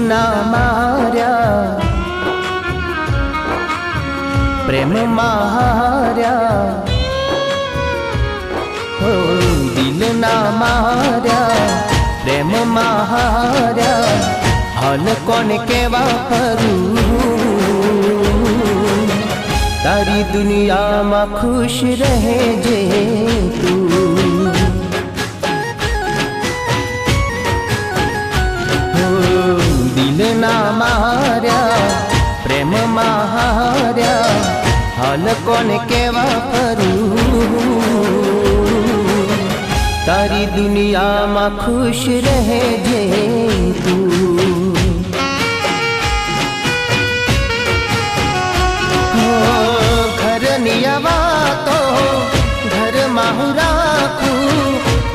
ना मार्या प्रेम मार्या हो दिल ना मार्या प्रेम मार्या हाल कोने केवा करूं तारी दुनिया में खुश रहे जे तू दिल ना मार्या प्रेम मार्या हाल कोने केवा करूं तारी दुनिया में खुश रहे जे तू घर नियवा तो घर माहू राखूं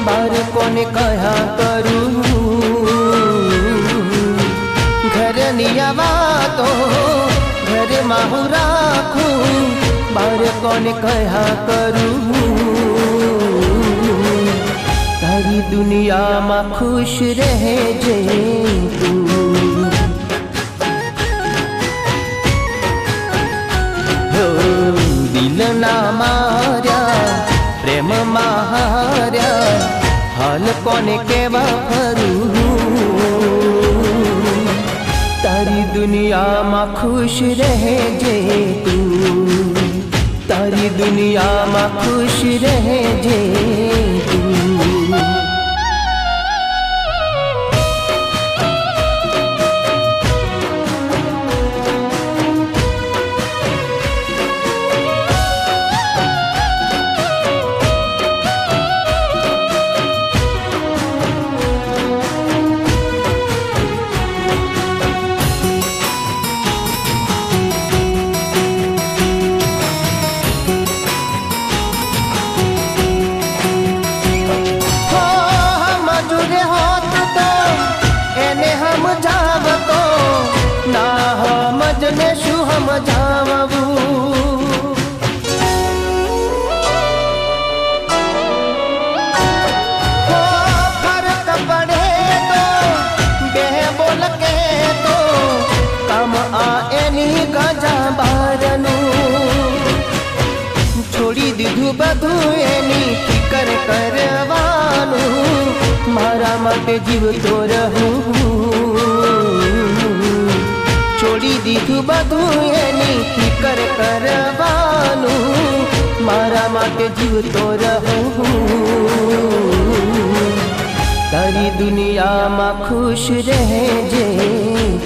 बार कोने कहा करूं घर नियवा तो घर माहू राखूं बार कोने कहा करूं तारी दुनिया में खुश रहे जे तू दिल ना मार्या प्रेम मार्या हाल कोने केवा करूं तारी दुनिया में खुश रहे जे तू तारी दुनिया में खुश रहे जे तू ने शू हम जावू फर्क पड़े तो बेह बोल के तो कम आए गजा बारनू छोड़ी दीधु बधु एनी फिकर करवानू मारा माटे जीव तो रहूं छोड़ी दीधु बधु एनी फिकर करवानू मारा माटे जीव तो रहूं तारी दुनिया में खुश रहे जे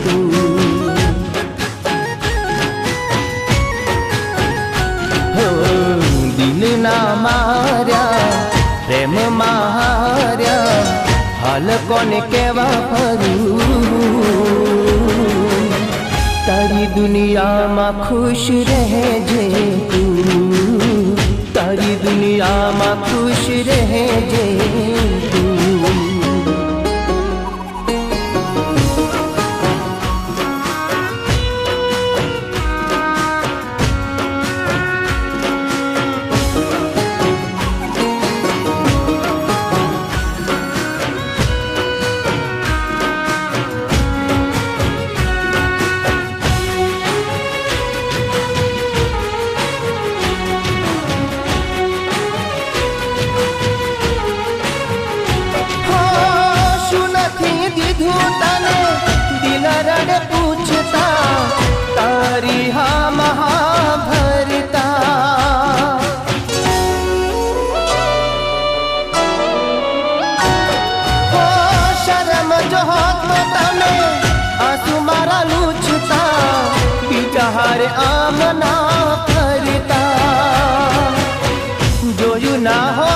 तू हो दिल ना मार्या प्रेम मार्या हाल कोने केवा करूं तारी दुनिया में खुश रहे जे तू तारी दुनिया में खुश रहे जे तू तने दिल रड़ पूछता तारी हाँ महाभरता हो शर्म जो हाथ तने आंसू मारा लूछता बिचार आमना करता जोयू ना हो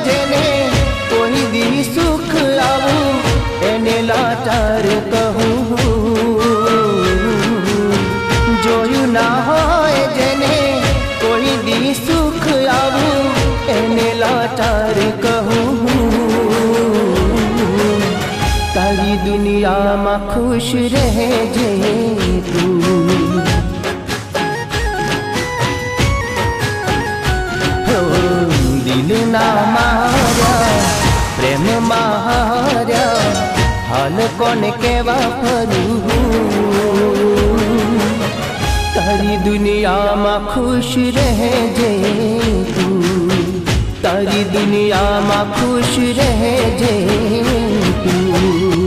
जेने कोई दी सुख आऊ एने लाचार कहूँ जोयू ना होए जेने कोई दी सुख आऊ एने लाचार कहूँ तारी दुनिया में खुश रहे जे तू हो दिल ना मार्या प्रेम मार्या हाल कोने केवा करूं तारी दुनिया में खुश रहे जे तू, तारी दुनिया में खुश रहे जे तू।